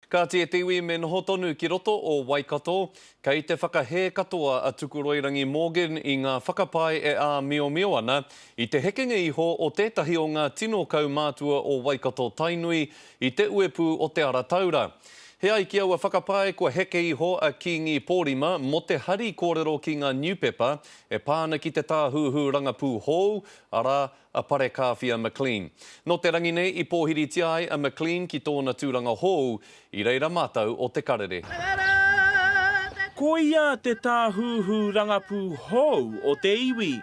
Ka te tiwi me noho tonu ki roto o Waikato, kei te whakahē katoa a Tukuroirangi Morgan i ngā whakapai e a mio ana i te hekenga iho o tētahi o ngā tino kaumātua o Waikato Tainui i te uepu o te ara taura. He ai ki aua whakapai kua heke iho a Kingi Pōrima mo te hari kōrero ki ngā Niupepa e pāna ki te tāhuhu rangapū hou ara a pare kāwhia McLean. No te rangi nei i pōhiri ai a McLean ki tōna tūranga hou i reira mātau o te karere. Ko ia te tāhuhu rangapū hou o te iwi,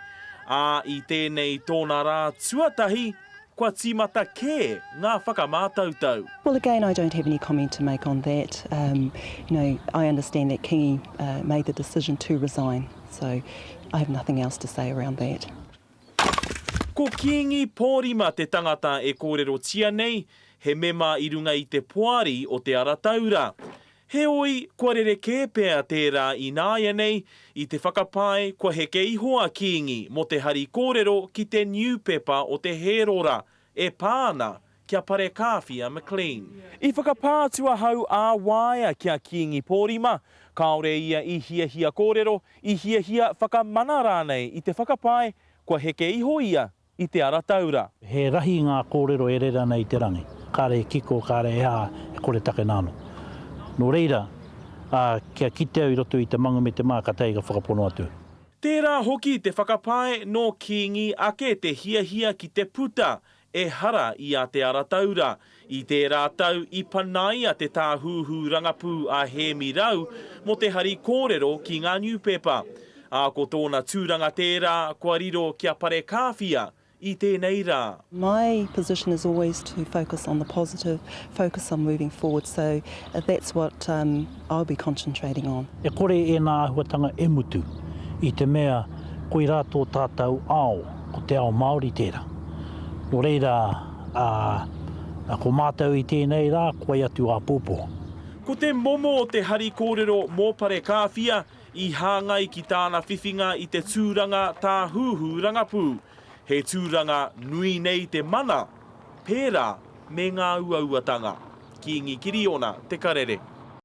a i tēnei tōna rā tuatahi, kua tīmata kē ngā whakamātautau. Well, again, I don't have any comment to make on that. I understand that Kingi made the decision to resign, so I have nothing else to say around that. Ko Kingi Pōrima te tangata e kōrero tia nei, he mema i runga i te poari o te ara taura. He oi, kua rere kēpea tērā i nāia nei, i te whakapai kua heke iho a Kingi mo te hari kōrero ki te Niupepa o te Herora, e pāna kia pare kāwhia McLean. I whakapātua hau a waia kia Kingi Pōrima, kaore ia i hia kōrero, i hia whakamana rānei i te whakapai kua heke iho ia i te ara taura. He rahi ngā kōrero e rera nei te rangi, kāre kiko, kāre ea, e kore take nāno. No reira, kia kite au i roto i te manga me te mā ka teiga whakapono atu. Tērā hoki te whakapai no Kingi ake te hia ki te puta e hara i a te ara taura. I tērā tau i panaia te tāhuhu rangapū a Hemi Rau mo te hari kōrero ki ngā Niupepa. A ko tōna tūranga tērā kua riro kia pare kāwhia i tēnei rā. My position is always to focus on the positive, focus on moving forward, so that's what I'll be concentrating on. E kore e nā ahuatanga e mutu i te mea koi rātō tātou ao ko te ao Māori tērā. No reira, ko mātou i tēnei rā, koe atu a pōpō. Ko te momo o te hari kōrero mō pare kāwhia i hāngai ki tāna whiwhinga i te tūranga tāhuhu rangapū. He tūranga nui nei te mana, pērā me ngā uauatanga. Kingi Kiriona, te karere.